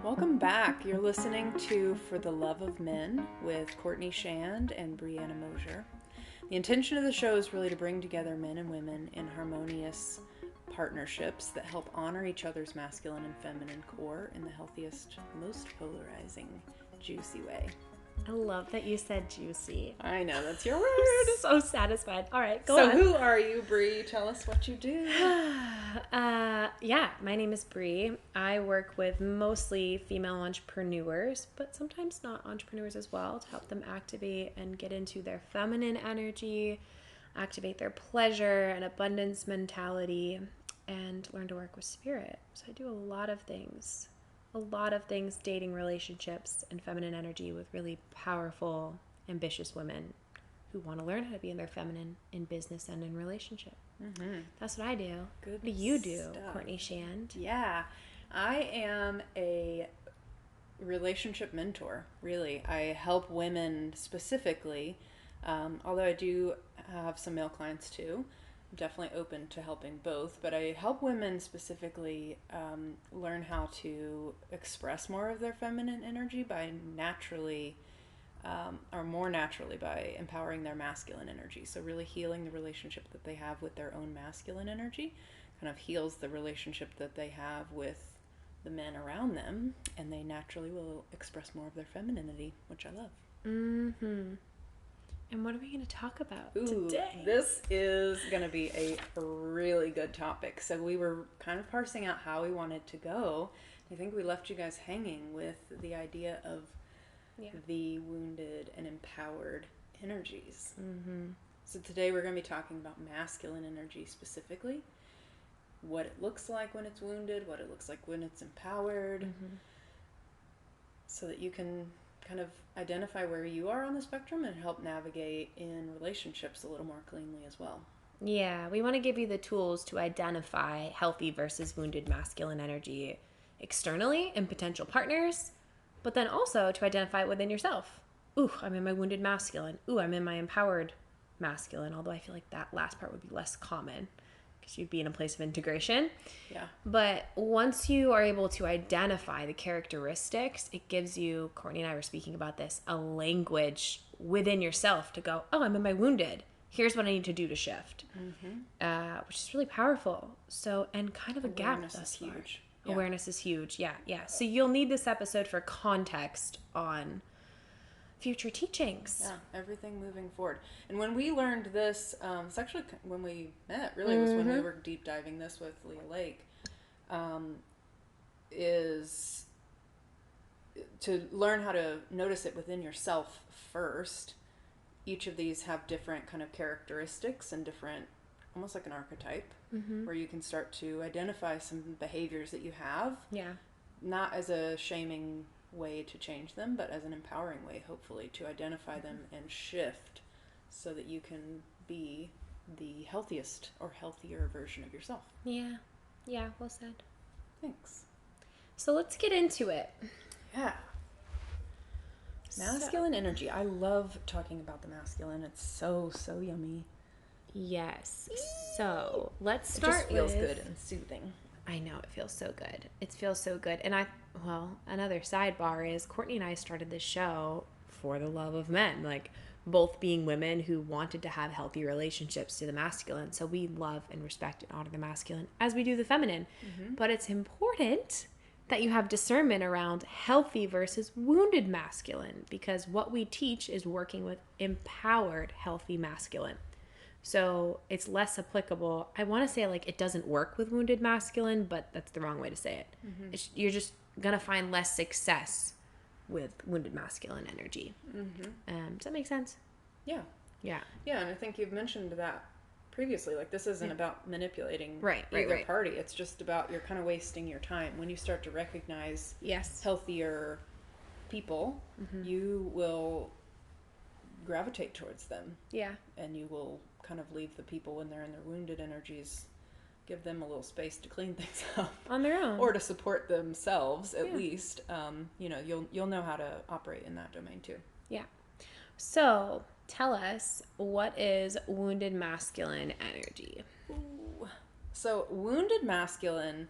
Welcome back. You're listening to For the Love of Men with Courtney Shand and Brianna Mosier. The intention of the show is really to bring together men and women in harmonious partnerships that help honor each other's masculine and feminine core in the healthiest, most polarizing, juicy way. I love that you said juicy. I know, that's your word. So satisfied. All right, go on. So who are you, Bri? Tell us what you do. My name is Bri. I work with mostly female entrepreneurs, but sometimes not entrepreneurs as well, to help them activate and get into their feminine energy, activate their pleasure and abundance mentality, and learn to work with spirit. So I do a lot of things, dating, relationships, and feminine energy with really powerful, ambitious women who want to learn how to be in their feminine in business and in relationship. Mm-hmm. That's what I do. Good what do you do, stuff. Courtney Shand? Yeah, I am a relationship mentor, really. I help women specifically, although I do have some male clients too. I'm definitely open to helping both, but I help women specifically learn how to express more of their feminine energy by more naturally by empowering their masculine energy. So really healing the relationship that they have with their own masculine energy kind of heals the relationship that they have with the men around them, and they naturally will express more of their femininity, which I love. Mm-hmm. And what are we going to talk about today? This is going to be a really good topic. So we were kind of parsing out how we wanted to go. I think we left you guys hanging with the idea of the wounded and empowered energies. Mm-hmm. So today we're going to be talking about masculine energy specifically, what it looks like when it's wounded, what it looks like when it's empowered, mm-hmm. so that you can kind of identify where you are on the spectrum and help navigate in relationships a little more cleanly as well. Yeah, we want to give you the tools to identify healthy versus wounded masculine energy externally in potential partners, but then also to identify it within yourself. Ooh, I'm in my wounded masculine. Ooh, I'm in my empowered masculine, although I feel like that last part would be less common because you'd be in a place of integration. Yeah. But once you are able to identify the characteristics, it gives you, Courtney and I were speaking about this, a language within yourself to go, oh, I'm in my wounded. Here's what I need to do to shift, mm-hmm. Which is really powerful. So, and kind of a gap thus far. Huge. Yeah. Awareness is huge. Yeah. So you'll need this episode for context on future teachings. Yeah, everything moving forward. And when we learned this, it's actually when we met, really, was when we were deep diving this with Leah Lake, is to learn how to notice it within yourself first. Each of these have different kind of characteristics and different, almost like an archetype, mm-hmm. where you can start to identify some behaviors that you have. Yeah. Not as a shaming way to change them, but as an empowering way, hopefully, to identify them and shift so that you can be the healthiest or healthier version of yourself. Yeah, well said. Thanks. So let's get into it. Yeah. Masculine energy. I love talking about the masculine. It's so yummy. Yes. So let's start with... It just feels good and soothing. I know, it feels so good. It feels so good. And another sidebar is Courtney and I started this show for the love of men, like both being women who wanted to have healthy relationships to the masculine. So we love and respect and honor the masculine as we do the feminine. Mm-hmm. But it's important that you have discernment around healthy versus wounded masculine, because what we teach is working with empowered, healthy masculine. So it's less applicable. I want to say like it doesn't work with wounded masculine, but that's the wrong way to say it. Mm-hmm. You're just going to find less success with wounded masculine energy. Mm-hmm. Does that make sense? Yeah. Yeah. Yeah, and I think you've mentioned that previously. Like this isn't about manipulating either party. It's just about you're kind of wasting your time. When you start to recognize healthier people, mm-hmm. you will gravitate towards them. Yeah. And you will kind of leave the people when they're in their wounded energies, give them a little space to clean things up on their own, or to support themselves at least. You'll know how to operate in that domain too. Yeah. So tell us, what is wounded masculine energy? Ooh. So wounded masculine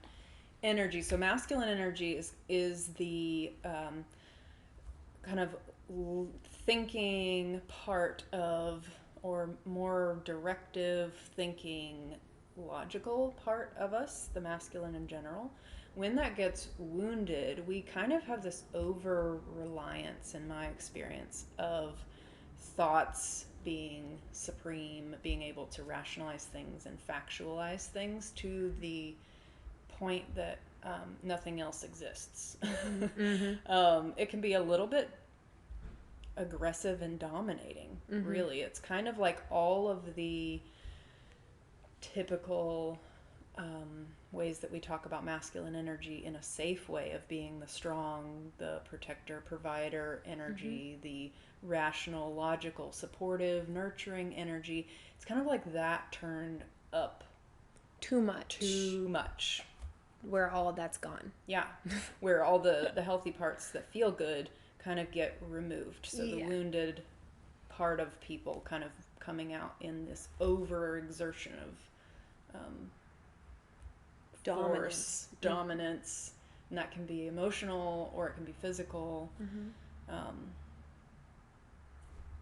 energy. So masculine energy is the kind of thinking part of, or more directive thinking, logical part of us, the masculine in general. When that gets wounded, we kind of have this over reliance, in my experience, of thoughts being supreme, being able to rationalize things and factualize things to the point that nothing else exists. Mm-hmm. It can be a little bit aggressive and dominating, really. It's kind of like all of the typical ways that we talk about masculine energy in a safe way, of being the strong, the protector, provider energy, the rational, logical, supportive, nurturing energy. It's kind of like that turned up too much. Where all of that's gone. Yeah. Where all the healthy parts that feel good kind of get removed. So the wounded part of people kind of coming out in this overexertion of dominance, and that can be emotional or it can be physical.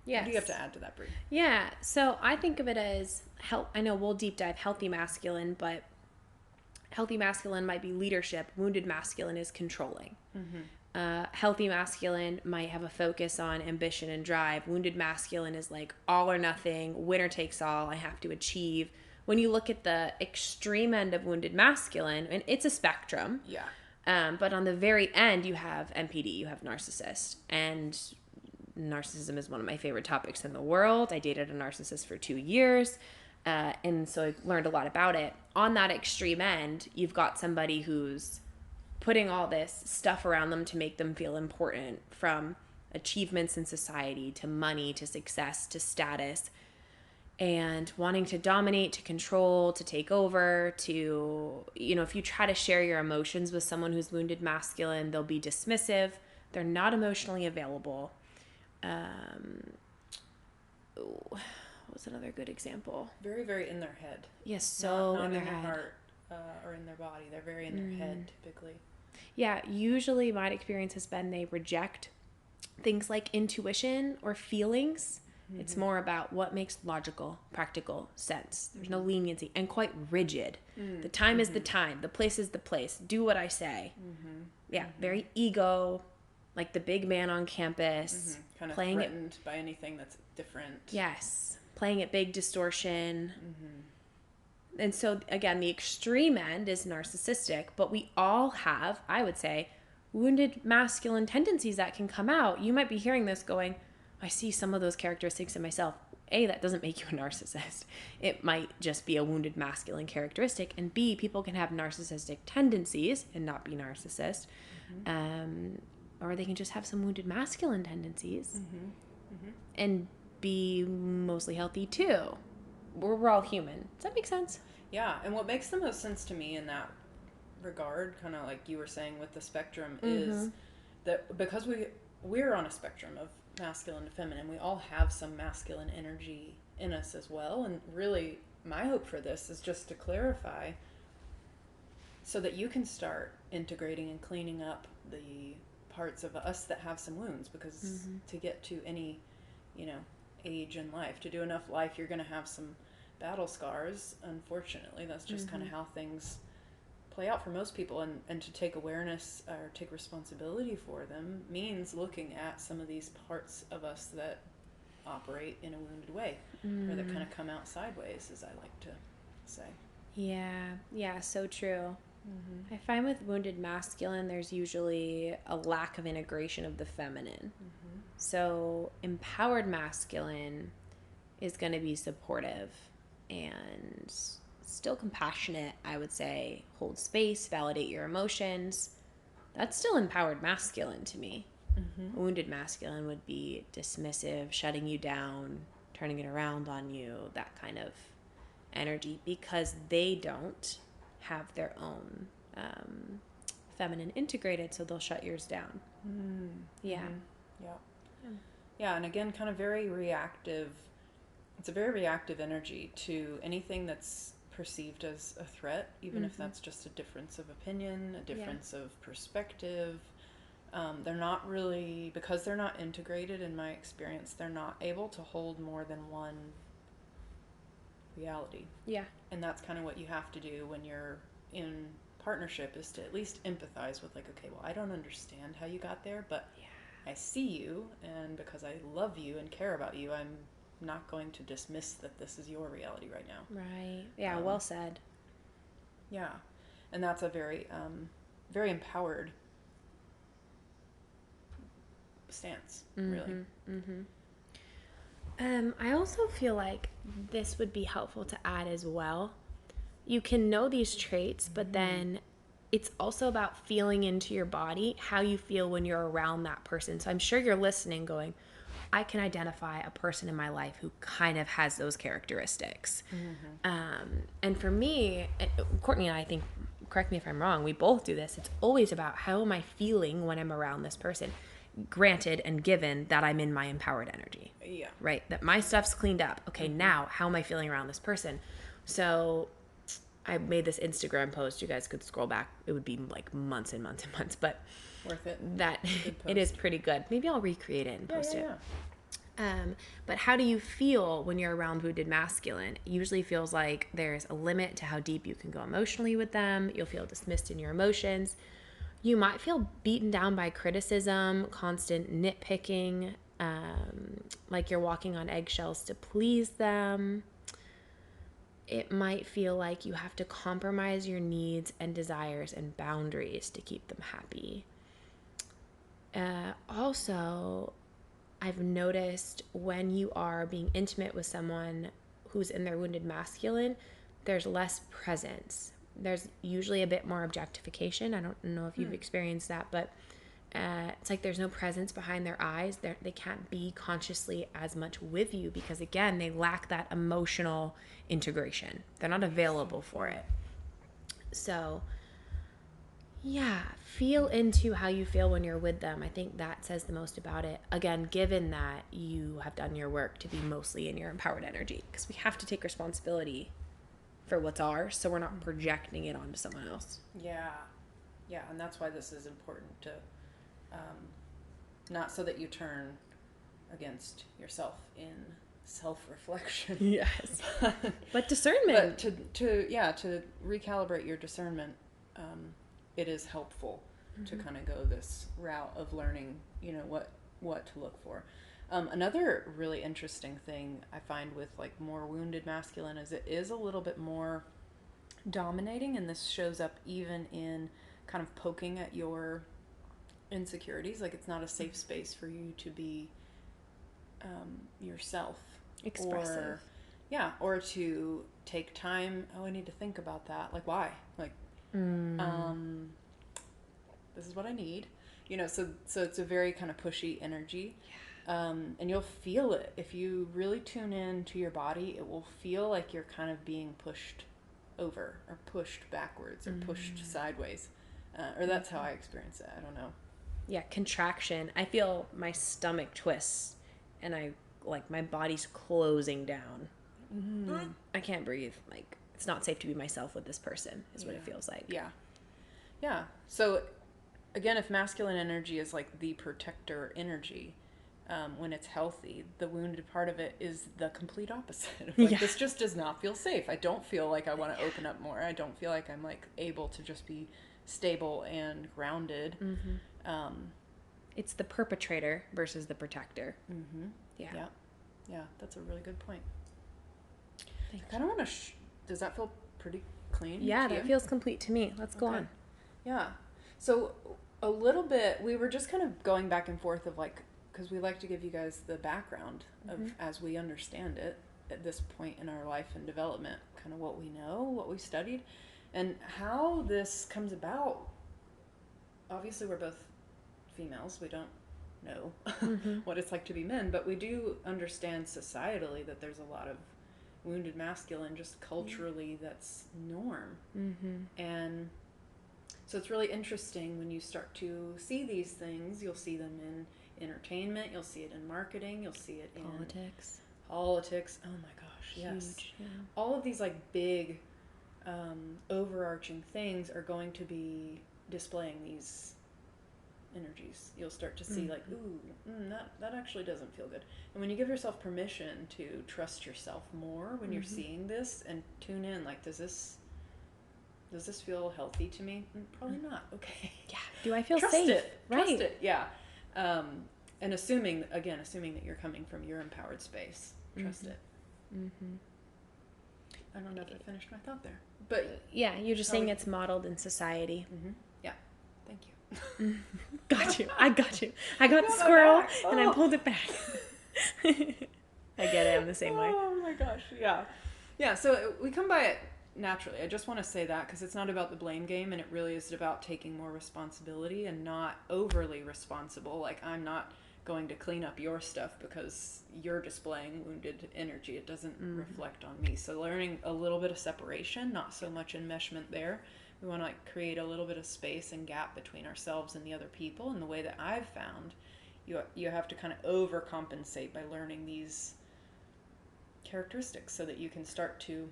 Yes. What do you have to add to that, Brie? Yeah, so I think of it as I know we'll deep dive healthy masculine, but healthy masculine might be leadership. Wounded masculine is controlling. Healthy masculine might have a focus on ambition and drive. Wounded masculine is like all or nothing, winner takes all, I have to achieve. When you look at the extreme end of wounded masculine, and it's a spectrum. Yeah. But on the very end, you have NPD, you have narcissist. And narcissism is one of my favorite topics in the world. I dated a narcissist for 2 years. And so I learned a lot about it. On that extreme end, you've got somebody who's putting all this stuff around them to make them feel important, from achievements in society to money to success to status, and wanting to dominate, to control, to take over, to, if you try to share your emotions with someone who's wounded masculine, they'll be dismissive. They're not emotionally available. What's another good example? Very, very in their head. Yes, so not in their head. Heart, or in their body. They're very in their head, typically. Yeah, usually my experience has been they reject things like intuition or feelings. It's more about what makes logical, practical sense. There's no leniency, and quite rigid. The time is the time. The place is the place. Do what I say. Yeah, very ego, like the big man on campus. Kind of playing threatened by anything that's different. Yes, playing at big distortion. And so, again, the extreme end is narcissistic, but we all have, I would say, wounded masculine tendencies that can come out. You might be hearing this going, I see some of those characteristics in myself. A, that doesn't make you a narcissist. It might just be a wounded masculine characteristic. And B, people can have narcissistic tendencies and not be narcissist. Or they can just have some wounded masculine tendencies and be mostly healthy too. We're all human. Does that make sense? Yeah, and what makes the most sense to me in that regard, kind of like you were saying with the spectrum, is that because we're on a spectrum of masculine to feminine, we all have some masculine energy in us as well. And really, my hope for this is just to clarify so that you can start integrating and cleaning up the parts of us that have some wounds, because to get to any, age in life, to do enough life, you're going to have some battle scars. Unfortunately, that's just kind of how things play out for most people, and to take awareness or take responsibility for them means looking at some of these parts of us that operate in a wounded way, or that kind of come out sideways, as I like to say. Yeah, so true. I find with wounded masculine, there's usually a lack of integration of the feminine. So empowered masculine is going to be supportive and still compassionate, I would say. Hold space, validate your emotions. That's still empowered masculine to me. Wounded masculine would be dismissive, shutting you down, turning it around on you, that kind of energy, because they don't have their own feminine integrated, so they'll shut yours down. Yeah, and again, kind of very reactive. It's a very reactive energy to anything that's perceived as a threat, even if that's just a difference of opinion, a difference of perspective. They're not really, because they're not integrated, in my experience, they're not able to hold more than one reality. Yeah. And that's kind of what you have to do when you're in partnership, is to at least empathize with, like, okay, well, I don't understand how you got there, but I see you, and because I love you and care about you, I'm not going to dismiss that this is your reality right now. Right. Yeah, well said. Yeah. And that's a very, very empowered stance, really. I also feel like this would be helpful to add as well. You can know these traits, but then it's also about feeling into your body how you feel when you're around that person. So I'm sure you're listening going, I can identify a person in my life who kind of has those characteristics. And for me, Courtney and I think, correct me if I'm wrong, we both do this. It's always about how am I feeling when I'm around this person. Granted and given that I'm in my empowered energy. Yeah. Right? That my stuff's cleaned up. Okay, now how am I feeling around this person? So I made this Instagram post. You guys could scroll back. It would be like months and months and months, but worth it. That it is pretty good. Maybe I'll recreate it and post it. But how do you feel when you're around wounded masculine? It usually feels like there's a limit to how deep you can go emotionally with them. You'll feel dismissed in your emotions. You might feel beaten down by criticism, constant nitpicking, like you're walking on eggshells to please them. It might feel like you have to compromise your needs and desires and boundaries to keep them happy. Also, I've noticed when you are being intimate with someone who's in their wounded masculine, there's less presence. There's usually a bit more objectification. I don't know if you've experienced that, but it's like there's no presence behind their eyes. They can't be consciously as much with you because, again, they lack that emotional integration. They're not available for it. So, yeah, feel into how you feel when you're with them. I think that says the most about it. Again, given that you have done your work to be mostly in your empowered energy, because we have to take responsibility for what's ours, so we're not projecting it onto someone else. Yeah, and that's why this is important to, not so that you turn against yourself in self-reflection. Yes, but discernment. But to recalibrate your discernment, it is helpful to kind of go this route of learning, what to look for. Another really interesting thing I find with like more wounded masculine is it is a little bit more dominating, and this shows up even in kind of poking at your insecurities. Like it's not a safe space for you to be yourself. Expressive. Or to take time. Oh, I need to think about that. Like why? Like, this is what I need. So it's a very kind of pushy energy. And you'll feel it. If you really tune in to your body, it will feel like you're kind of being pushed over or pushed backwards or pushed sideways. Or that's how I experience it. I don't know. Yeah, contraction. I feel my stomach twists and my body's closing down. I can't breathe. Like, it's not safe to be myself with this person is what it feels like. Yeah. So, again, if masculine energy is like the protector energy, when it's healthy, the wounded part of it is the complete opposite. This just does not feel safe. I don't feel like I want to open up more. I don't feel like I'm like able to just be stable and grounded. It's the perpetrator versus the protector. Yeah, that's a really good point. I kind of want to does that feel pretty clean? Yeah, that feels complete to me. Let's go on. Yeah. So a little bit, we were just kind of going back and forth of like, because we like to give you guys the background of as we understand it at this point in our life and development, kind of what we know, what we studied, and how this comes about. Obviously, we're both females. We don't know what it's like to be men, but we do understand societally that there's a lot of wounded masculine, just culturally, that's norm. And so it's really interesting when you start to see these things. You'll see them in entertainment, you'll see it in marketing, you'll see it in politics. Oh my gosh, yes. Huge, yeah. All of these like big overarching things are going to be displaying these energies. You'll start to see like, ooh, that actually doesn't feel good. And when you give yourself permission to trust yourself more when you're seeing this and tune in, like, does this feel healthy to me? Probably not. Okay. Yeah. Do I feel Trust safe? it. Right. Trust it. Yeah. And assuming that you're coming from your empowered space. Trust it. I don't know if I finished my thought there. But yeah, you're just saying it's modeled in society. Yeah. Thank you. Got you. I got you. I got the squirrel and I pulled it back. I get it. I'm the same way. Oh my gosh. Yeah. Yeah. So we come by it naturally. I just want to say that because it's not about the blame game, and it really is about taking more responsibility and not overly responsible. Like, I'm not going to clean up your stuff because you're displaying wounded energy. It doesn't reflect on me. So learning a little bit of separation, not so much enmeshment there. We want to like create a little bit of space and gap between ourselves and the other people. And the way that I've found, you have to kind of overcompensate by learning these characteristics so that you can start to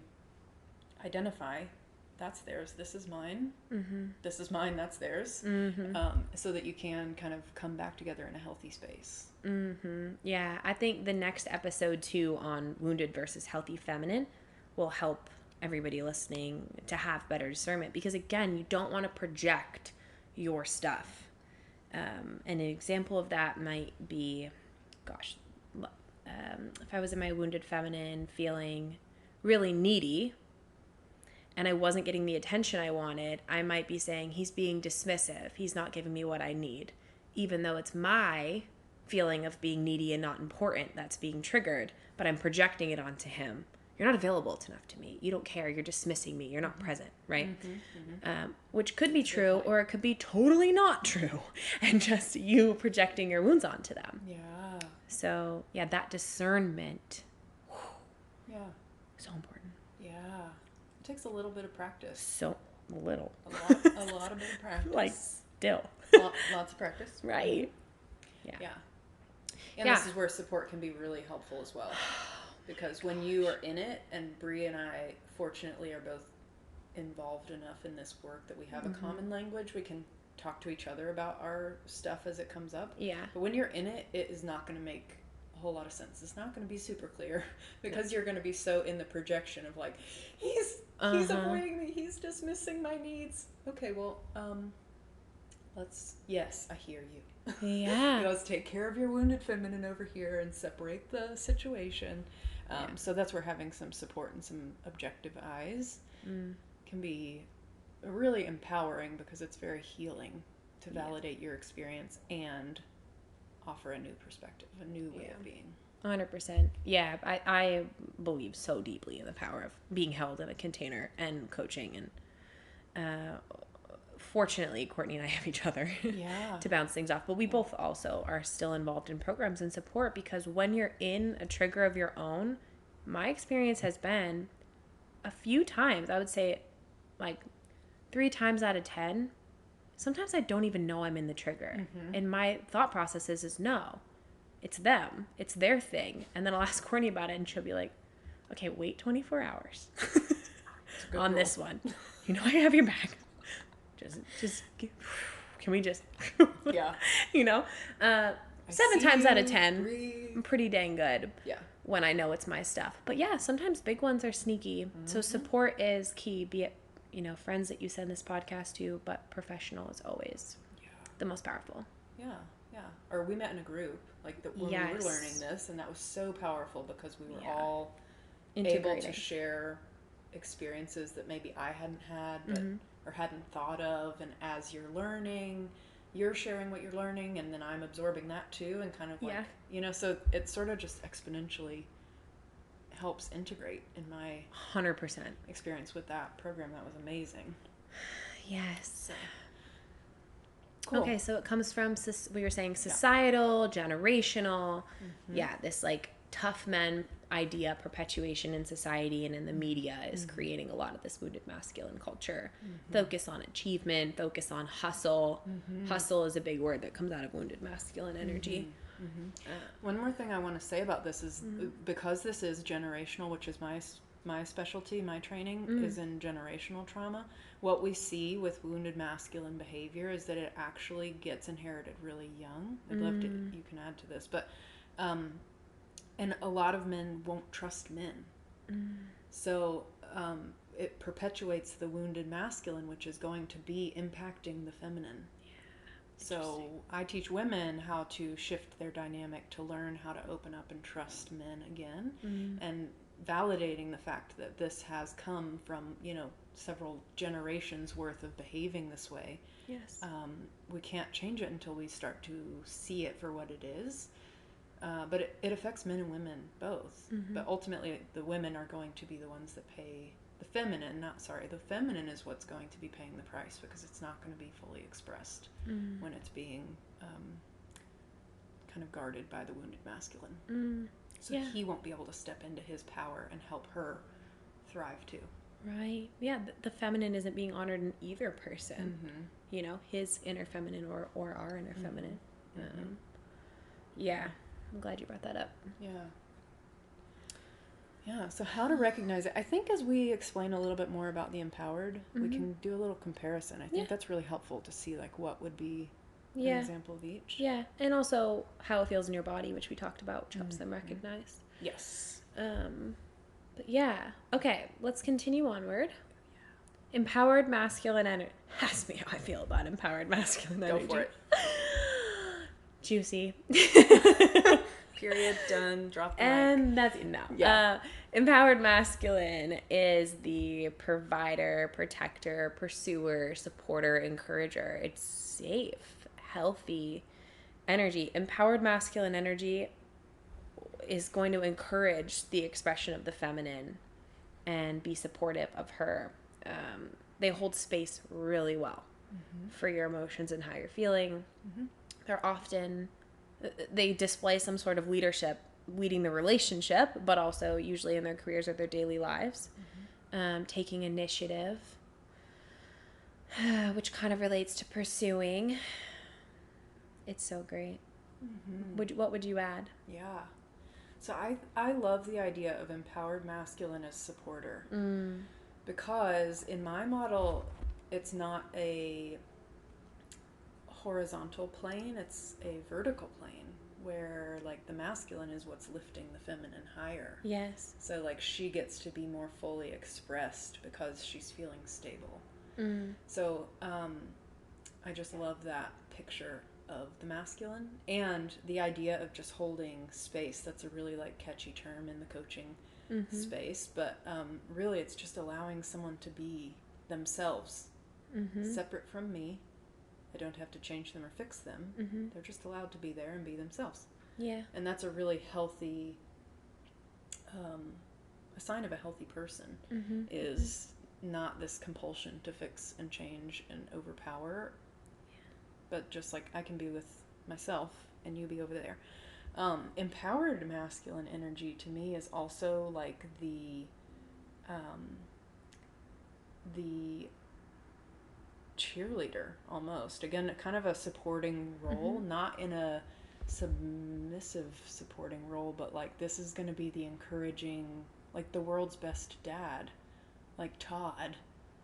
identify, that's theirs, this is mine, this is mine, that's theirs, so that you can kind of come back together in a healthy space. Yeah, I think the next episode too on wounded versus healthy feminine will help everybody listening to have better discernment, because again, you don't want to project your stuff. And an example of that might be, if I was in my wounded feminine feeling really needy and I wasn't getting the attention I wanted, I might be saying, he's being dismissive, he's not giving me what I need, even though it's my feeling of being needy and not important that's being triggered, but I'm projecting it onto him. You're not available enough to me. You don't care. You're dismissing me. You're not present, right? Which could be true, or it could be totally not true, and just you projecting your wounds onto them. Yeah. So, yeah, that discernment. Yeah. So important. Yeah. It takes a little bit of practice. So little. A lot of bit of practice. Like, still. Lots of practice. Right. Yeah. And this is where support can be really helpful as well. Because when you are in it, and Bree and I, fortunately, are both involved enough in this work that we have a common language, we can talk to each other about our stuff as it comes up. Yeah. But when you're in it, it is not going to make a whole lot of sense. It's not going to be super clear because you're going to be so in the projection of like, he's avoiding me, he's dismissing my needs. Okay, well, yes, I hear you. Yeah. Let's take care of your wounded feminine over here and separate the situation. So that's where having some support and some objective eyes can be really empowering, because it's very healing to validate your experience and offer a new perspective, a new way of being. 100%. Yeah, I believe so deeply in the power of being held in a container and coaching. And fortunately, Courtney and I have each other to bounce things off. But we both also are still involved in programs and support, because when you're in a trigger of your own, my experience has been a few times, I would say like 3 times out of 10, sometimes I don't even know I'm in the trigger. And my thought process is no, it's them, it's their thing. And then I'll ask Courtney about it and she'll be like, okay, wait 24 hours on this one. You know, I have your back. Just can we just, you know, 7 times out of 10, I'm pretty dang good when I know it's my stuff. But yeah, sometimes big ones are sneaky. So support is key, be it, you know, friends that you send this podcast to, but professional is always the most powerful. Yeah. Or we met in a group, like when we were learning this, and that was so powerful because we were all able to share experiences that maybe I hadn't had, but or hadn't thought of. And as you're learning, you're sharing what you're learning, and then I'm absorbing that too, and kind of like, you know, so it sort of just exponentially helps integrate in my 100% experience with that program. That was amazing. Yes. So, cool. Okay, so it comes from, we were saying societal, generational, this like tough men idea perpetuation in society and in the media is creating a lot of this wounded masculine culture. Focus on achievement, focus on hustle. Hustle is a big word that comes out of wounded masculine energy. One more thing I want to say about this is because this is generational, which is my my specialty, my training is in generational trauma. What we see with wounded masculine behavior is that it actually gets inherited really young. I'd love to, you can add to this, but and a lot of men won't trust men. So it perpetuates the wounded masculine, which is going to be impacting the feminine. So I teach women how to shift their dynamic to learn how to open up and trust men again, and validating the fact that this has come from, you know, several generations worth of behaving this way. Yes. We can't change it until we start to see it for what it is. But it affects men and women both. But ultimately, the women are going to be the ones that pay the feminine is what's going to be paying the price, because it's not going to be fully expressed when it's being kind of guarded by the wounded masculine. So he won't be able to step into his power and help her thrive too. Right. Yeah, the feminine isn't being honored in either person. You know, his inner feminine or our inner feminine. Yeah, I'm glad you brought that up. Yeah, so how to recognize it. I think as we explain a little bit more about the empowered, we can do a little comparison. I think that's really helpful to see like what would be an example of each. Yeah, and also how it feels in your body, which we talked about, which helps them recognize. Yes. But yeah, okay, let's continue onward. Empowered masculine energy. Ask me how I feel about empowered masculine energy. Go for it. Juicy. Period. Done. Drop the And mic. that's no. Yeah. Empowered masculine is the provider, protector, pursuer, supporter, encourager. It's safe, healthy energy. Empowered masculine energy is going to encourage the expression of the feminine and be supportive of her. They hold space really well for your emotions and how you're feeling. They're often, they display some sort of leadership, leading the relationship, but also usually in their careers or their daily lives, taking initiative, which kind of relates to pursuing. It's so great. What would you add? Yeah. So I love the idea of empowered masculine as supporter, because in my model, it's not a horizontal plane, it's a vertical plane where like the masculine is what's lifting the feminine higher. Yes. So like she gets to be more fully expressed because she's feeling stable. So I just love that picture of the masculine and the idea of just holding space. That's a really like catchy term in the coaching space, but really it's just allowing someone to be themselves, separate from me. I don't have to change them or fix them. They're just allowed to be there and be themselves. Yeah. And that's a really healthy, a sign of a healthy person is not this compulsion to fix and change and overpower, but just like I can be with myself and you be over there. Empowered masculine energy to me is also like the cheerleader almost. Again, kind of a supporting role, not in a submissive supporting role, but like this is going to be the encouraging, like the world's best dad, like Todd.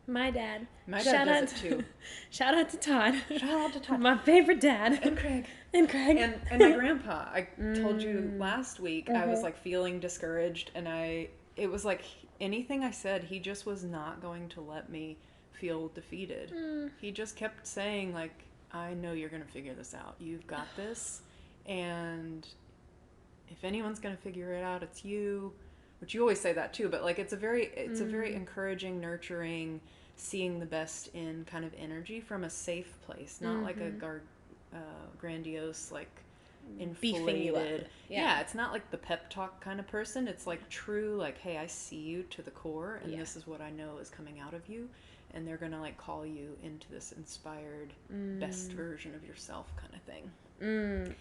My dad. My dad does it too. Shout out to Todd. Shout out to Todd. My favorite dad. And Craig. And Craig. And my grandpa. I told you last week I was like feeling discouraged, and it was like anything I said, he just was not going to let me feel defeated. He just kept saying like, I know you're going to figure this out. You've got this. And if anyone's going to figure it out, it's you. Which you always say that too, but like it's a very encouraging, nurturing, seeing the best in kind of energy from a safe place, not like a grandiose, like inflated. You up. Yeah, it's not like the pep talk kind of person. It's like true, like, hey, I see you to the core, and this is what I know is coming out of you, and they're gonna like call you into this inspired, best version of yourself kind of thing.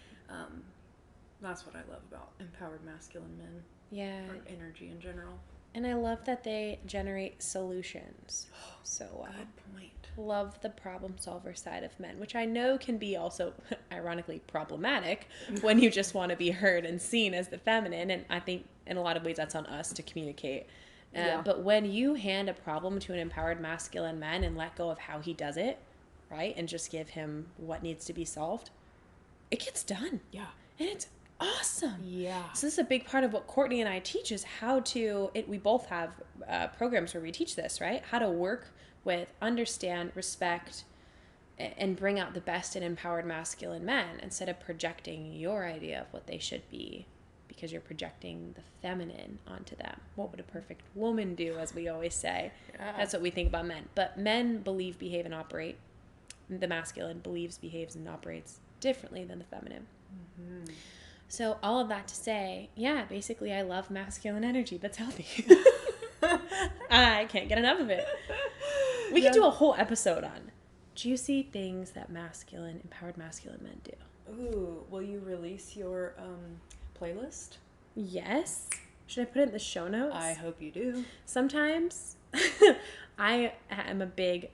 That's what I love about empowered masculine men. Yeah. Or energy in general. And I love that they generate solutions so well. Good point. Love the problem solver side of men, which I know can be also, ironically, problematic when you just want to be heard and seen as the feminine. And I think in a lot of ways that's on us to communicate But when you hand a problem to an empowered masculine man and let go of how he does it, right, and just give him what needs to be solved, it gets done. Yeah. And it's awesome. Yeah. So this is a big part of what Courtney and I teach is how to, we both have programs where we teach this, right? How to work with, understand, respect, and bring out the best in empowered masculine men instead of projecting your idea of what they should be, because you're projecting the feminine onto them. What would a perfect woman do, as we always say? Yeah. That's what we think about men. But men believe, behave, and operate. The masculine believes, behaves, and operates differently than the feminine. Mm-hmm. So all of that to say, yeah, basically I love masculine energy that's healthy. I can't get enough of it. We could do a whole episode on juicy things that empowered masculine men do. Ooh, will you release your playlist? Yes. Should I put it in the show notes? I hope you do. Sometimes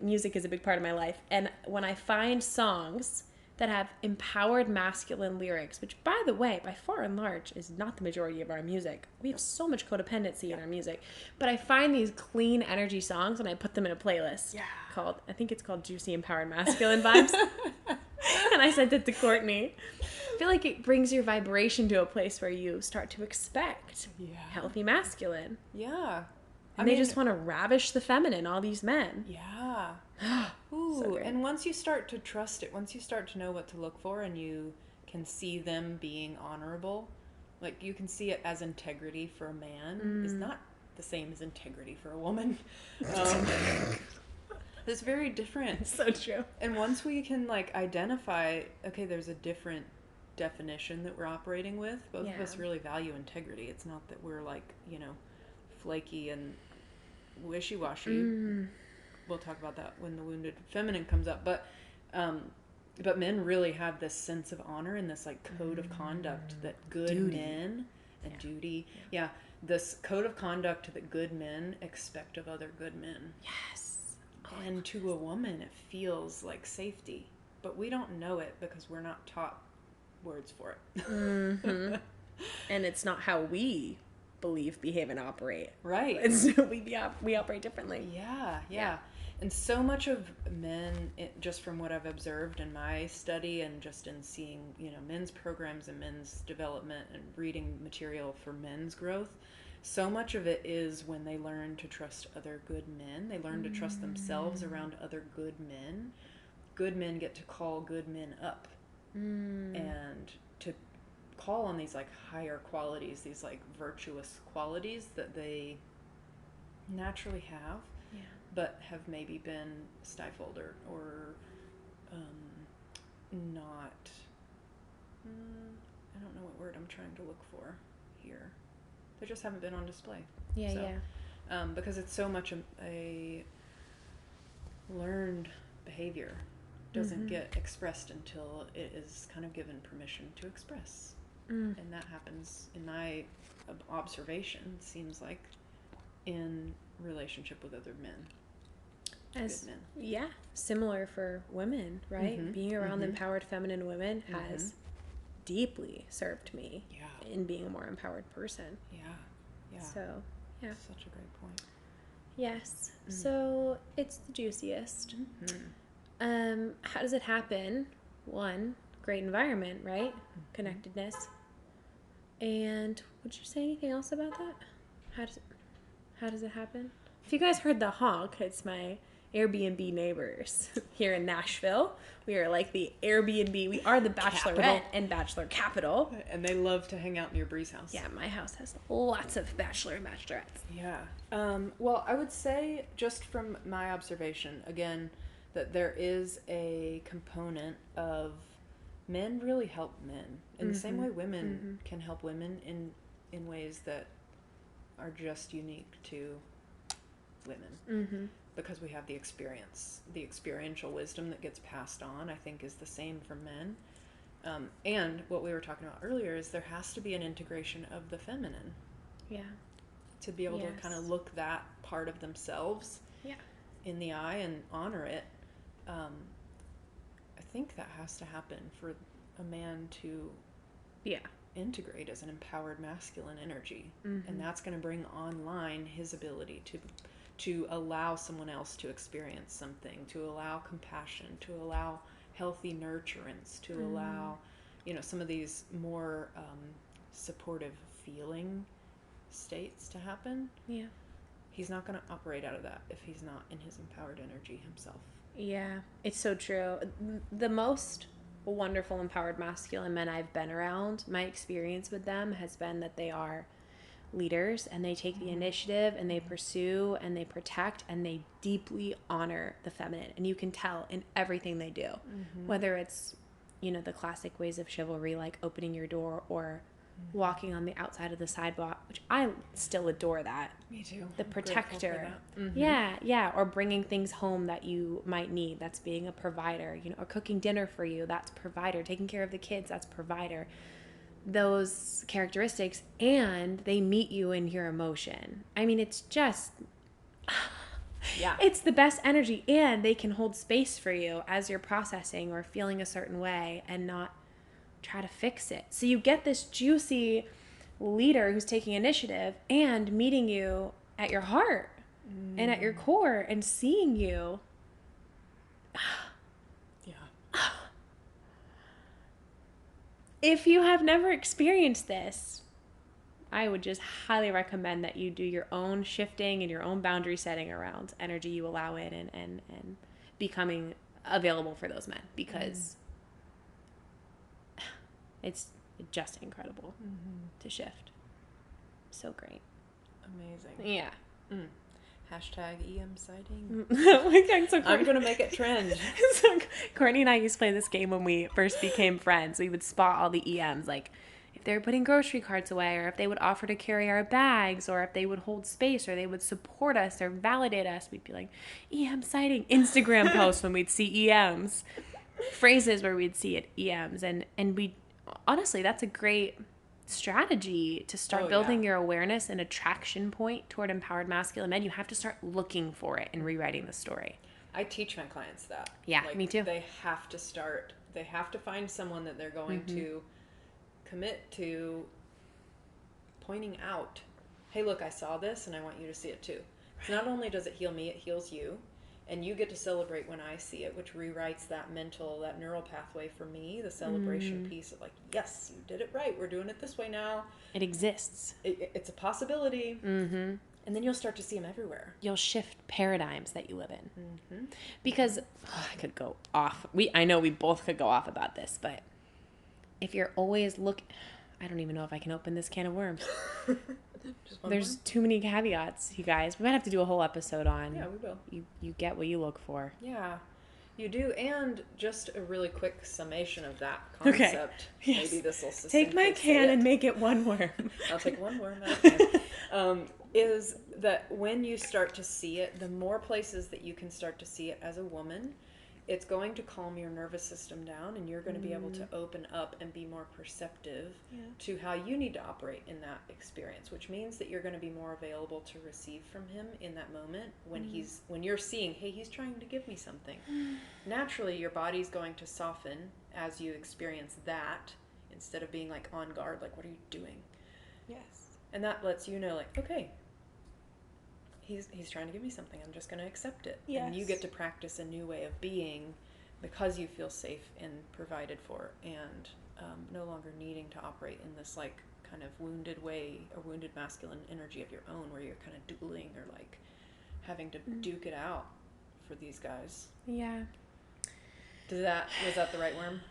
music is a big part of my life. And when I find songs that have empowered masculine lyrics, which, by the way, by far and large, is not the majority of our music. We have so much codependency in our music. But I find these clean energy songs and I put them in a playlist called, I think it's called Juicy Empowered Masculine Vibes. And I sent it to Courtney. I feel like it brings your vibration to a place where you start to expect healthy masculine. Yeah. And they just want to ravish the feminine, all these men. Yeah. Ooh, so and once you start to trust it, once you start to know what to look for and you can see them being honorable, like you can see it as integrity for a man is not the same as integrity for a woman. It's very different. It's so true. And once we can like identify, okay, there's a different definition that we're operating with. Both of us really value integrity. It's not that we're like, flaky and wishy-washy. We'll talk about that when the wounded feminine comes up. But men really have this sense of honor and this like code of conduct that good men and duty. Yeah. This code of conduct that good men expect of other good men. Yes. And to a woman, it feels like safety. But we don't know it because we're not taught words for it. Mm-hmm. And it's not how we believe, behave, and operate. Right. We operate differently. Yeah. And so much of men, just from what I've observed in my study and just in seeing, men's programs and men's development and reading material for men's growth, so much of it is when they learn to trust other good men. They learn to trust themselves around other good men. Good men get to call good men up and to call on these like higher qualities, these like virtuous qualities that they naturally have, but have maybe been stifled or not. I don't know what word I'm trying to look for here. They just haven't been on display. Because it's so much a learned behavior. Doesn't get expressed until it is kind of given permission to express. And that happens, in my observation, seems like, in relationship with other men. Good men. Yeah, similar for women, right? Being around empowered feminine women has deeply served me in being a more empowered person. Yeah. So, Such a great point. Yes. So, it's the juiciest. How does it happen? One, great environment, right? Connectedness. And would you say anything else about that? How does it happen? If you guys heard the honk, it's my Airbnb neighbors here in Nashville. We are like the Airbnb. We are the bachelorette and bachelor capital. And they love to hang out near Bree's house. Yeah, my house has lots of bachelor and bachelorettes. Yeah. Well, I would say, just from my observation, again, that there is a component of men really help men. In the same way women can help women in ways that are just unique to women. Because we have the experience. The experiential wisdom that gets passed on, I think, is the same for men. And what we were talking about earlier is there has to be an integration of the feminine. Yeah. To be able to kind of look that part of themselves in the eye and honor it. I think that has to happen for a man to integrate as an empowered masculine energy. Mm-hmm. And that's going to bring online his ability to allow someone else to experience something, to allow compassion, to allow healthy nurturance, to allow, some of these more supportive feeling states to happen. Yeah. He's not going to operate out of that if he's not in his empowered energy himself. Yeah, it's so true. The most wonderful empowered masculine men I've been around, my experience with them has been that they are leaders, and they take the initiative, and they pursue, and they protect, and they deeply honor the feminine. And you can tell in everything they do, whether it's, the classic ways of chivalry, like opening your door or walking on the outside of the sidewalk, which I still adore that. Me too. The protector. Mm-hmm. Yeah. Or bringing things home that you might need. That's being a provider, or cooking dinner for you. That's provider. Taking care of the kids. That's provider. Those characteristics, and they meet you in your emotion. I mean, it's just, it's the best energy, and they can hold space for you as you're processing or feeling a certain way and not try to fix it. So you get this juicy leader who's taking initiative and meeting you at your heart and at your core and seeing you. If you have never experienced this, I would just highly recommend that you do your own shifting and your own boundary setting around energy you allow in and becoming available for those men, because it's just incredible to shift. So great. Amazing. Yeah. Hashtag EM sighting. I'm going to make it trend. So Courtney and I used to play this game when we first became friends. We would spot all the EMs, like if they were putting grocery carts away, or if they would offer to carry our bags, or if they would hold space, or they would support us or validate us. We'd be like, EM sighting. Instagram posts when we'd see EMs. Phrases where we'd see it, EMs. And we, honestly, that's a great strategy to start building your awareness and attraction point toward empowered masculine men. You have to start looking for it and rewriting the story. I teach my clients that. Yeah, me too. They have to find someone that they're going to commit to pointing out, hey, look, I saw this and I want you to see it too. So not only does it heal me, it heals you. And you get to celebrate when I see it, which rewrites that neural pathway for me, the celebration piece of like, yes, you did it right. We're doing it this way now. It exists. It's a possibility. And then you'll start to see them everywhere. You'll shift paradigms that you live in. Because I could go off. I know we both could go off about this, but if you're always I don't even know if I can open this can of worms. There's too many caveats, you guys. We might have to do a whole episode on. Yeah, we will. You get what you look for. Yeah, you do. And just a really quick summation of that concept. Okay. Yes. Maybe this will take my can and make it one worm. I'll take one worm at a time. Is that when you start to see it, the more places that you can start to see it as a woman, it's going to calm your nervous system down, and you're going to be able to open up and be more perceptive to how you need to operate in that experience, which means that you're going to be more available to receive from him in that moment when you're seeing, hey, he's trying to give me something. Naturally, your body's going to soften as you experience that, instead of being like on guard, like, what are you doing? Yes. And that lets you know, like, okay, he's trying to give me something. I'm just going to accept it. Yes. And you get to practice a new way of being because you feel safe and provided for, and no longer needing to operate in this like kind of wounded way or wounded masculine energy of your own, where you're kind of dueling or like having to duke it out for these guys. Yeah. Was that the right worm?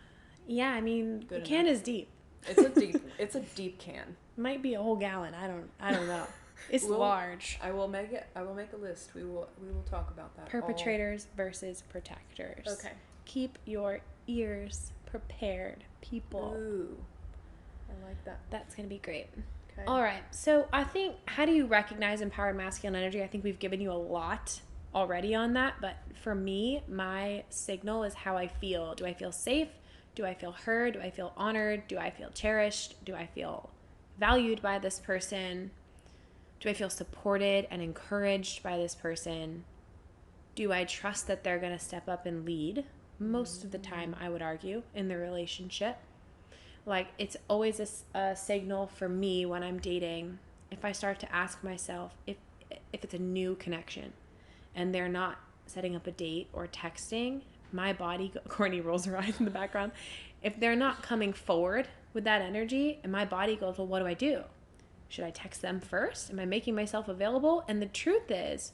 Yeah, I mean, Good the can is deep. It's a deep can. Might be a whole gallon. I don't know. It's large. I will make a list. We will talk about that. Perpetrators versus protectors. Okay. Keep your ears prepared, people. Ooh. I like that. That's going to be great. Okay. All right. So I think, how do you recognize empowered masculine energy? I think we've given you a lot already on that. But for me, my signal is how I feel. Do I feel safe? Do I feel heard? Do I feel honored? Do I feel cherished? Do I feel valued by this person? Do I feel supported and encouraged by this person? Do I trust that they're going to step up and lead? Most of the time, I would argue, in the relationship. Like, it's always a signal for me when I'm dating, if I start to ask myself if it's a new connection and they're not setting up a date or texting, my body, Courtney rolls her eyes in the background, if they're not coming forward with that energy, and my body goes, well, what do I do? Should I text them first? Am I making myself available? And the truth is,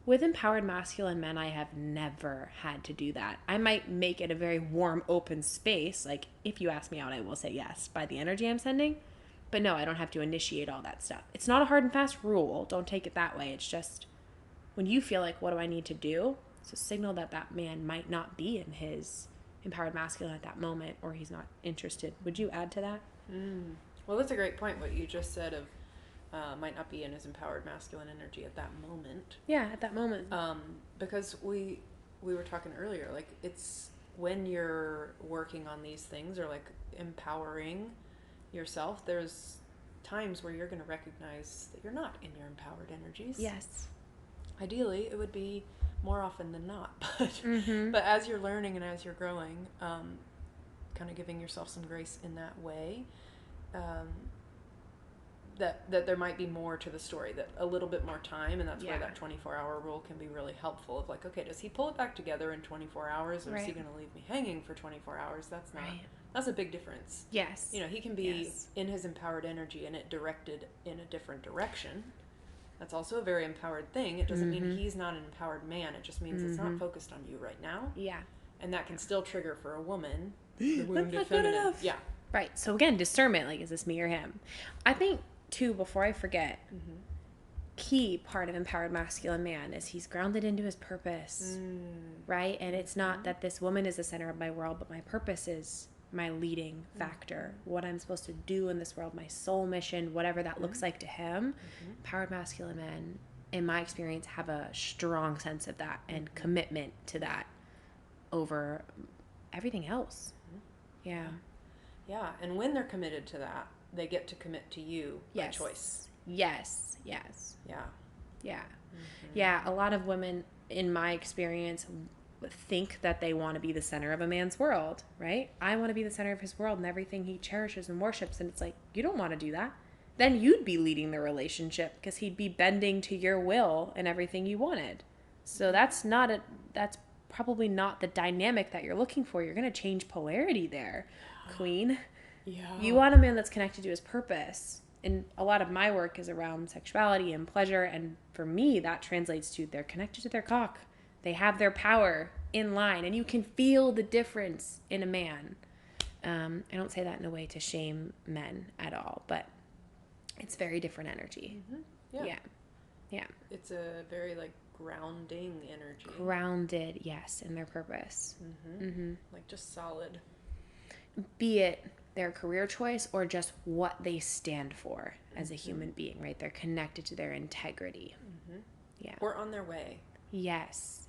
with empowered masculine men, I have never had to do that. I might make it a very warm, open space. Like, if you ask me out, I will say yes by the energy I'm sending. But no, I don't have to initiate all that stuff. It's not a hard and fast rule. Don't take it that way. It's just when you feel like, what do I need to do? It's a signal that that man might not be in his empowered masculine at that moment, or he's not interested. Would you add to that? Well, that's a great point, what you just said of might not be in his empowered masculine energy at that moment. Yeah, at that moment. Because we were talking earlier, like, it's when you're working on these things or like empowering yourself, there's times where you're going to recognize that you're not in your empowered energies. Yes. Ideally, it would be more often than not, but as you're learning and as you're growing, kind of giving yourself some grace in that way, that there might be more to the story, that a little bit more time, and that's where that 24-hour rule can be really helpful of like, okay, does he pull it back together in 24 hours, or is he going to leave me hanging for 24 hours? That's not, that's a big difference. Yes. You know, he can be in his empowered energy and it directed in a different direction. That's also a very empowered thing. It doesn't mean he's not an empowered man. It just means it's not focused on you right now. Yeah. And that can still trigger for a woman the wounded feminine. Yeah. Right. So again, discernment, like, is this me or him? I think, too, before I forget, key part of empowered masculine man is he's grounded into his purpose, right? And it's not that this woman is the center of my world, but my purpose is my leading factor, what I'm supposed to do in this world, my soul mission, whatever that looks like to him. Empowered masculine men, in my experience, have a strong sense of that and commitment to that over everything else. Yeah. Yeah, and when they're committed to that, they get to commit to you by choice. Yes, yes. Yeah. Yeah. Yeah, a lot of women, in my experience, think that they want to be the center of a man's world, right? I want to be the center of his world and everything he cherishes and worships. And it's like, you don't want to do that. Then you'd be leading the relationship because he'd be bending to your will and everything you wanted. So that's probably not the dynamic that you're looking for. You're going to change polarity there, queen. Yeah. You want a man that's connected to his purpose. And a lot of my work is around sexuality and pleasure. And for me, that translates to they're connected to their cock. They have their power in line, and you can feel the difference in a man. I don't say that in a way to shame men at all, but it's very different energy. Yeah. It's a very, like, grounding energy. Grounded, yes, in their purpose. Like, just solid. Be it their career choice or just what they stand for as a human being, right? They're connected to their integrity. Yeah. Or on their way. Yes,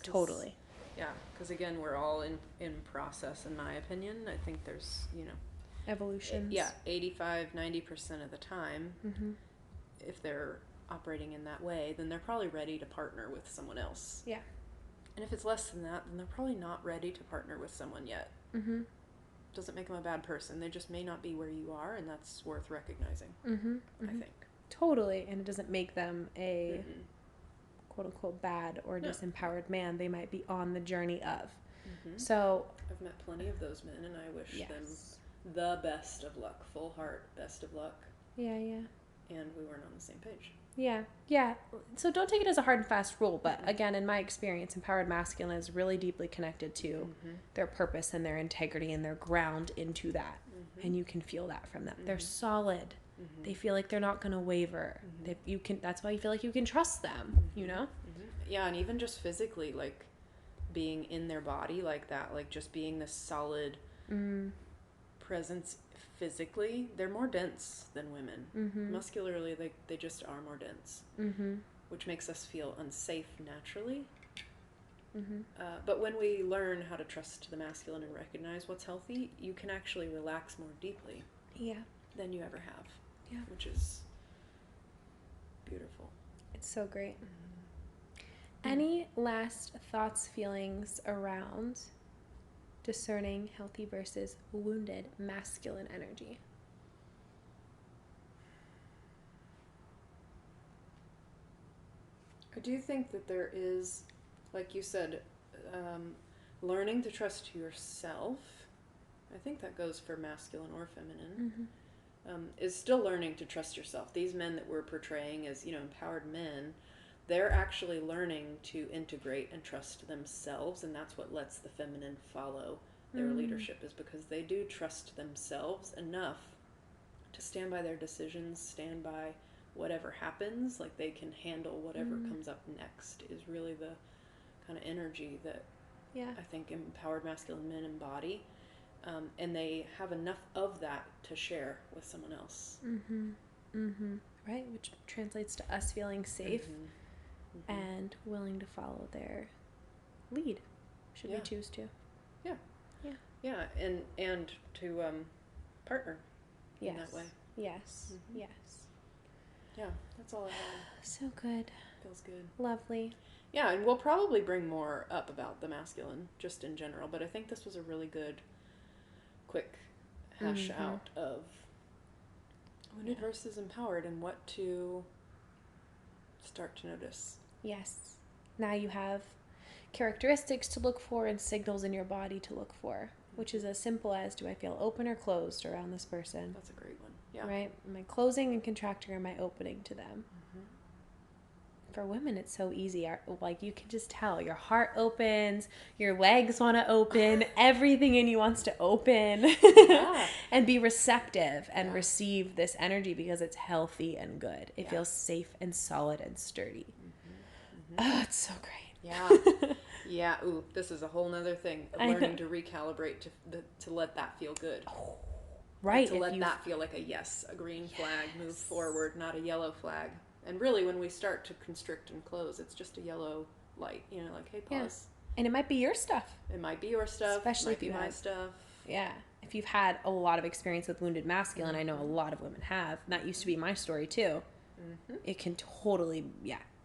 totally. Yeah, because again, we're all in process, in my opinion. I think there's, evolutions. 85-90% of the time, if they're operating in that way, then they're probably ready to partner with someone else. Yeah. And if it's less than that, then they're probably not ready to partner with someone yet. Doesn't make them a bad person. They just may not be where you are, and that's worth recognizing, I think. Totally, and it doesn't make them a quote-unquote bad or disempowered man. They might be on the journey of. So I've met plenty of those men, and I wish them the best of luck. Full heart, best of luck. Yeah. And we weren't on the same page. Yeah. So don't take it as a hard and fast rule, but again, in my experience, empowered masculine is really deeply connected to their purpose and their integrity, and their ground into that. And you can feel that from them. They're solid. They feel like they're not going to waver. That's why you feel like you can trust them, Yeah, and even just physically, like, being in their body like that, like, just being this solid presence physically, they're more dense than women. Muscularly, they just are more dense, which makes us feel unsafe naturally. But when we learn how to trust the masculine and recognize what's healthy, you can actually relax more deeply than you ever have. Yeah. Which is beautiful. It's so great. Any last thoughts, feelings around discerning healthy versus wounded masculine energy? I do think that there is, like you said, learning to trust yourself. I think that goes for masculine or feminine. Is still learning to trust yourself. These men that we're portraying as, empowered men, they're actually learning to integrate and trust themselves, and that's what lets the feminine follow their leadership, is because they do trust themselves enough to stand by their decisions, stand by whatever happens, like they can handle whatever comes up next, is really the kind of energy that I think empowered masculine men embody. And they have enough of that to share with someone else. Right, which translates to us feeling safe and willing to follow their lead, should we choose to. Yeah, and to partner in that way. Yes. Yeah, that's all I have. So good. Feels good. Lovely. Yeah, and we'll probably bring more up about the masculine, just in general, but I think this was a really good, quick hash out of wounded versus empowered and what to start to notice. Yes. Now you have characteristics to look for and signals in your body to look for, which is as simple as, do I feel open or closed around this person? That's a great one. Yeah. Right? Am I closing and contracting, or am I opening to them? For women, it's so easy. Like, you can just tell. Your heart opens, your legs want to open, everything in you wants to open and be receptive and receive this energy because it's healthy and good. It feels safe and solid and sturdy. Oh, it's so great. Yeah. Ooh, this is a whole nother thing. Learning to recalibrate to let that feel good. Right. To let that feel like a yes, a green flag, move forward, not a yellow flag. And really, when we start to constrict and close, it's just a yellow light, like, hey, pause. And it might be your stuff. It might be your stuff. Especially it might be my stuff. Yeah. If you've had a lot of experience with wounded masculine, I know a lot of women have. And that used to be my story, too. It can totally,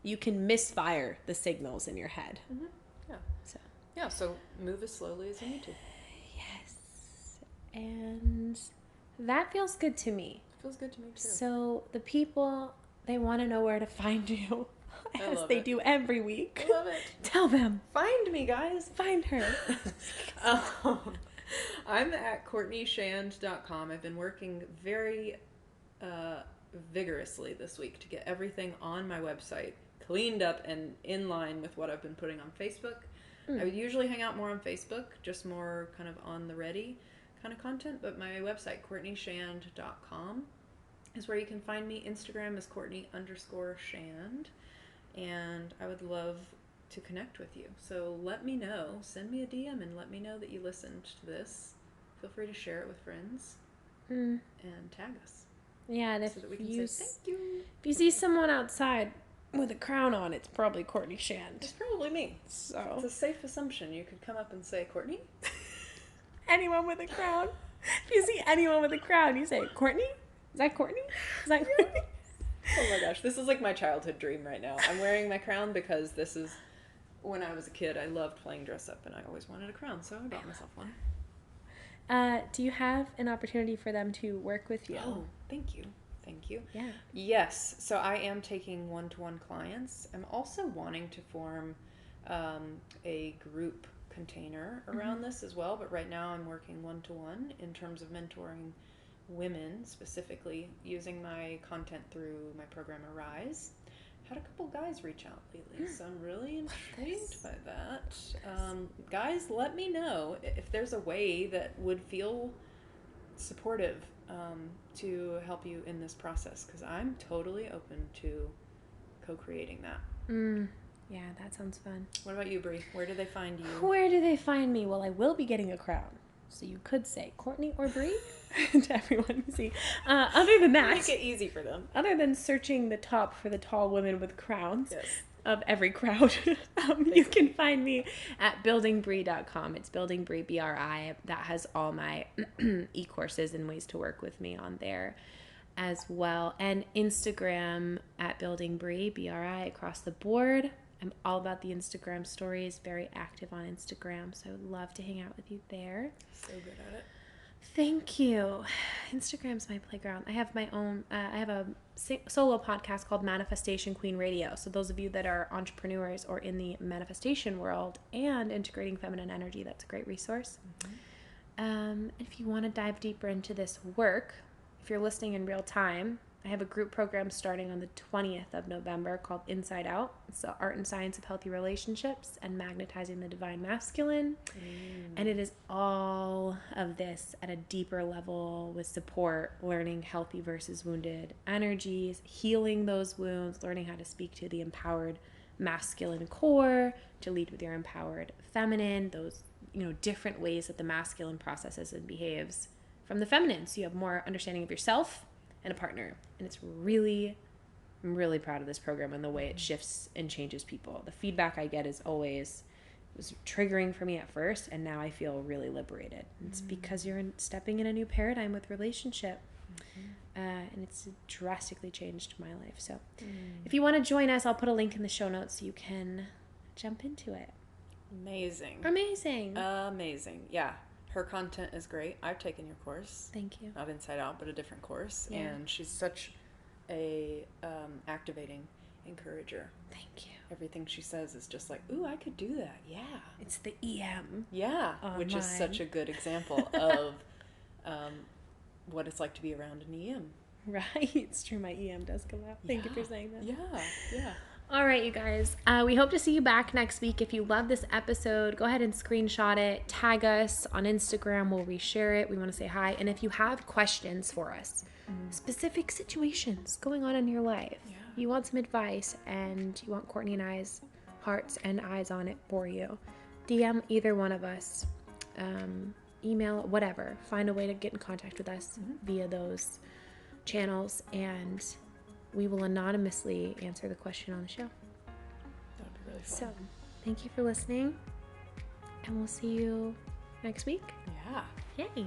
you can misfire the signals in your head. So move as slowly as you need to. Yes. And that feels good to me. Feels good to me, too. So the people, they want to know where to find you, as they do every week. I love it. Tell them. Find me, guys. Find her. I'm at CourtneyShand.com. I've been working very vigorously this week to get everything on my website cleaned up and in line with what I've been putting on Facebook. I would usually hang out more on Facebook, just more kind of on the ready kind of content, but my website, CourtneyShand.com, is where you can find me. Instagram is Courtney_Shand, and I would love to connect with you. So let me know, send me a DM and let me know that you listened to this. Feel free to share it with friends and tag us. Yeah, and so that we can say thank you. If you see someone outside with a crown on, it's probably Courtney Shand. It's probably me. So it's a safe assumption. You could come up and say, Courtney? Anyone with a crown. If you see anyone with a crown, you say, Courtney? Is that Courtney? Is that Courtney? Oh my gosh, this is like my childhood dream right now. I'm wearing my crown because this is, when I was a kid, I loved playing dress up and I always wanted a crown, so I bought myself one. Do you have an opportunity for them to work with you? Oh, thank you. Thank you. Yeah. Yes, so I am taking one-to-one clients. I'm also wanting to form a group container around this as well, but right now I'm working one-to-one in terms of mentoring women, specifically using my content through my program Arise. Had a couple guys reach out lately, so I'm really intrigued by that. Guys, let me know if there's a way that would feel supportive to help you in this process, because I'm totally open to co-creating that. Yeah, that sounds fun. What about you, Brie? Where do they find you? Where do they find me? Well, I will be getting a crown, so you could say Courtney or Brie to everyone you see. Other than that, make it easy for them. Other than searching the top for the tall women with crowns of every crowd, you can find me at buildingbrie.com. It's buildingbrie, BRI. That has all my e-courses and ways to work with me on there as well. And Instagram at buildingbrie, BRI, across the board. I'm all about the Instagram stories, very active on Instagram, so I would love to hang out with you there. So good at it. Thank you. Instagram's my playground. I have my own, I have a solo podcast called Manifestation Queen Radio. So those of you that are entrepreneurs or in the manifestation world and integrating feminine energy, that's a great resource. If you want to dive deeper into this work, if you're listening in real time, I have a group program starting on the 20th of November called Inside Out. It's the art and science of healthy relationships and magnetizing the divine masculine. And it is all of this at a deeper level with support, learning healthy versus wounded energies, healing those wounds, learning how to speak to the empowered masculine core, to lead with your empowered feminine, those, different ways that the masculine processes and behaves from the feminine. So you have more understanding of yourself and a partner. And I'm really proud of this program and the way it shifts and changes people. The feedback I get is always, it was triggering for me at first, and now I feel really liberated. It's because you're stepping in a new paradigm with relationship. And it's drastically changed my life. So if you want to join us, I'll put a link in the show notes so you can jump into it. Amazing. Yeah. Her content is great. I've taken your course. Thank you. Not Inside Out, but a different course. Yeah. And she's such a activating encourager. Thank you. Everything she says is just like, ooh, I could do that. Yeah. It's the EM. Yeah. Which is such a good example of what it's like to be around an EM. Right. It's true. My EM does come out. Thank you for saying that. Yeah. All right, you guys. We hope to see you back next week. If you love this episode, go ahead and screenshot it. Tag us on Instagram. We'll reshare it. We want to say hi. And if you have questions for us, specific situations going on in your life, you want some advice, and you want Courtney and I's hearts and eyes on it for you, DM either one of us, email, whatever. Find a way to get in contact with us via those channels, and we will anonymously answer the question on the show. That'd be really fun. So, thank you for listening, and we'll see you next week. Yeah. Yay.